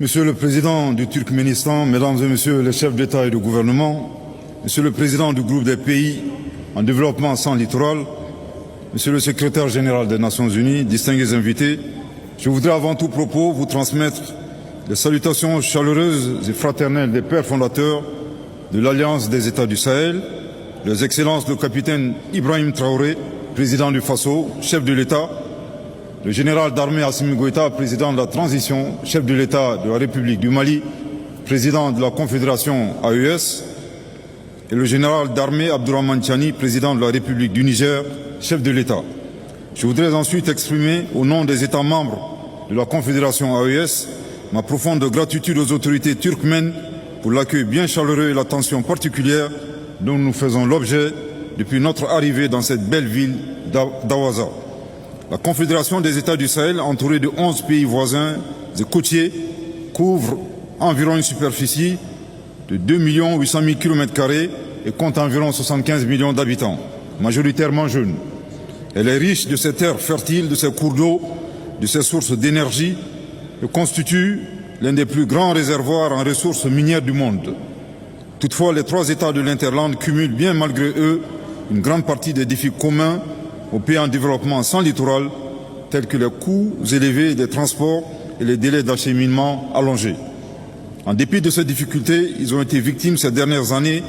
Monsieur le Président du Turkménistan, Mesdames et Messieurs les chefs d'État et de gouvernement, Monsieur le Président du groupe des pays en développement sans littoral, Monsieur le Secrétaire général des Nations Unies, distingués invités, je voudrais avant tout propos vous transmettre les salutations chaleureuses et fraternelles des pères fondateurs de l'Alliance des États du Sahel, leurs Excellences le capitaine Ibrahim Traoré, président du Faso, chef de l'État, le général d'armée Assimi Goïta, président de la transition, chef de l'État de la République du Mali, président de la Confédération AES, et le général d'armée Abdourahmane Tiani, président de la République du Niger, chef de l'État. Je voudrais ensuite exprimer, au nom des États membres de la Confédération AES, ma profonde gratitude aux autorités turkmènes pour l'accueil bien chaleureux et l'attention particulière dont nous faisons l'objet depuis notre arrivée dans cette belle ville d'Awaza. La Confédération des États du Sahel, entourée de 11 pays voisins et côtiers, couvre environ une superficie de 2 800 000 km² et compte environ 75 millions d'habitants, majoritairement jeunes. Elle est riche de ses terres fertiles, de ses cours d'eau, de ses sources d'énergie et constitue l'un des plus grands réservoirs en ressources minières du monde. Toutefois, les trois États de l'Interland cumulent bien malgré eux une grande partie des défis communs aux pays en développement sans littoral, tels que les coûts élevés des transports et les délais d'acheminement allongés. En dépit de ces difficultés, ils ont été victimes ces dernières années,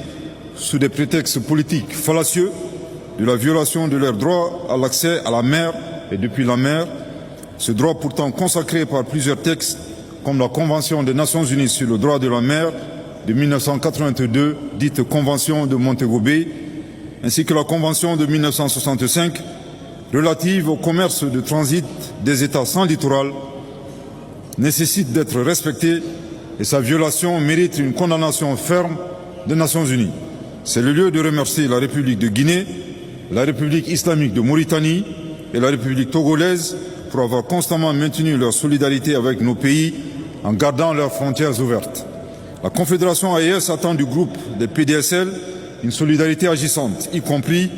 sous des prétextes politiques fallacieux, de la violation de leur droit à l'accès à la mer et depuis la mer, ce droit pourtant consacré par plusieurs textes, comme la Convention des Nations Unies sur le droit de la mer de 1982, dite Convention de Montego Bay, ainsi que la Convention de 1965 relative au commerce de transit des États sans littoral, nécessite d'être respectée et sa violation mérite une condamnation ferme des Nations Unies. C'est le lieu de remercier la République de Guinée, la République islamique de Mauritanie et la République togolaise pour avoir constamment maintenu leur solidarité avec nos pays en gardant leurs frontières ouvertes. La Confédération AES attend du groupe des PDSL une solidarité agissante, y compris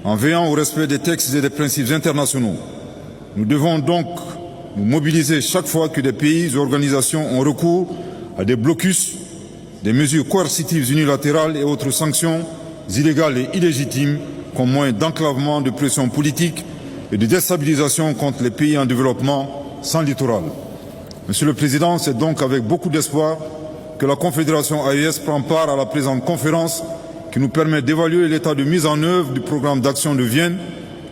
en veillant au respect des textes et des principes internationaux. Nous devons donc nous mobiliser chaque fois que des pays et organisations ont recours à des blocus, des mesures coercitives unilatérales et autres sanctions illégales et illégitimes comme moyen d'enclavement, de pression politique et de déstabilisation contre les pays en développement sans littoral. Monsieur le Président, c'est donc avec beaucoup d'espoir que la Confédération AES prend part à la présente conférence qui nous permet d'évaluer l'état de mise en œuvre du programme d'action de Vienne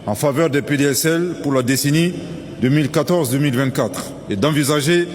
en faveur des PDSL pour la décennie 2014-2024 et d'envisager